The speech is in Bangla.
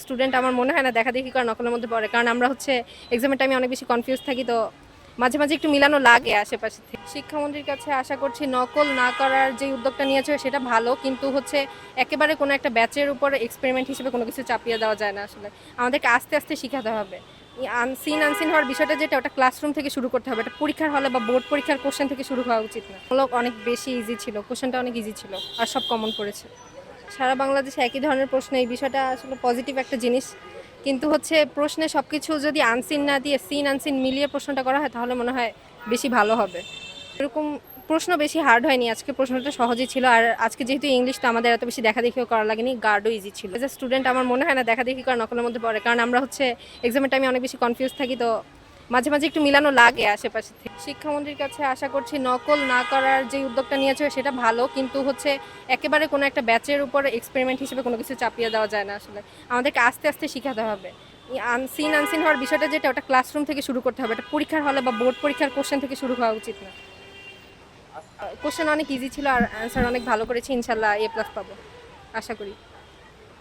স্টুডেন্ট আমার মনে হয় না দেখাদেখি করা নকলের মধ্যে পড়ে, কারণ আমরা হচ্ছে এক্সামের টাইমে অনেক বেশি কনফিউজ থাকি, তো মাঝে মাঝে একটু মিলানো লাগে আশেপাশে থেকে। শিক্ষামন্ত্রীর কাছে আশা করছি নকল না করার যে উদ্যোগটা নিয়েছে সেটা ভালো, কিন্তু হচ্ছে একেবারে কোনো একটা ব্যাচের উপর এক্সপেরিমেন্ট হিসেবে কোনো কিছু চাপিয়ে দেওয়া যায় না। আসলে আমাদেরকে আস্তে আস্তে শিখাতে হবে। আনসিন হওয়ার বিষয়টা যেটা, ওটা ক্লাসরুম থেকে শুরু করতে হবে। এটা পরীক্ষার হলে বা বোর্ড পরীক্ষার কোশ্চেন থেকে শুরু হওয়া উচিত না। অনেক বেশি ইজি ছিল, কোশ্চেনটা অনেক ইজি ছিল আর সব কমন পড়েছে। সারা বাংলাদেশে একই ধরনের প্রশ্ন, এই বিষয়টা আসলে পজিটিভ একটা জিনিস, কিন্তু হচ্ছে প্রশ্নে সব কিছু যদি আনসিন না দিয়ে সিন আনসিন মিলিয়ে প্রশ্নটা করা হয় তাহলে মনে হয় বেশি ভালো হবে। এরকম প্রশ্ন বেশি হার্ড হয়নি, আজকে প্রশ্নটা সহজই ছিল। আর আজকে যেহেতু ইংলিশটা আমাদের এত বেশি দেখাদেখিও করা লাগেনি, গার্ডও ইজি ছিল। এজ এ স্টুডেন্ট আমার মনে হয় না দেখাদেখি করা নকলের মধ্যে পড়ে, কারণ আমরা হচ্ছে এক্সামের টাইমে অনেক বেশি কনফিউজ থাকি, তো মাঝে মাঝে একটু মিলানো লাগে আশেপাশে থেকে। শিক্ষামন্ত্রীর কাছে আশা করছি নকল না করার যে উদ্যোগটা নিয়েছে সেটা ভালো, কিন্তু হচ্ছে একেবারে কোনো একটা ব্যাচের উপর এক্সপেরিমেন্ট হিসেবে কোনো কিছু চাপিয়ে দেওয়া যায় না। আসলে আমাদেরকে আস্তে আস্তে শিখাতে হবে। আনসিন হওয়ার বিষয়টা যেটা, ওটা ক্লাসরুম থেকে শুরু করতে হবে। এটা পরীক্ষার হলে বা বোর্ড পরীক্ষার কোশ্চেন থেকে শুরু হওয়া উচিত না। কোশ্চেন অনেক ইজি ছিল আর অ্যান্সার অনেক ভালো করেছি, ইনশাল্লাহ A+ পাবো আশা করি।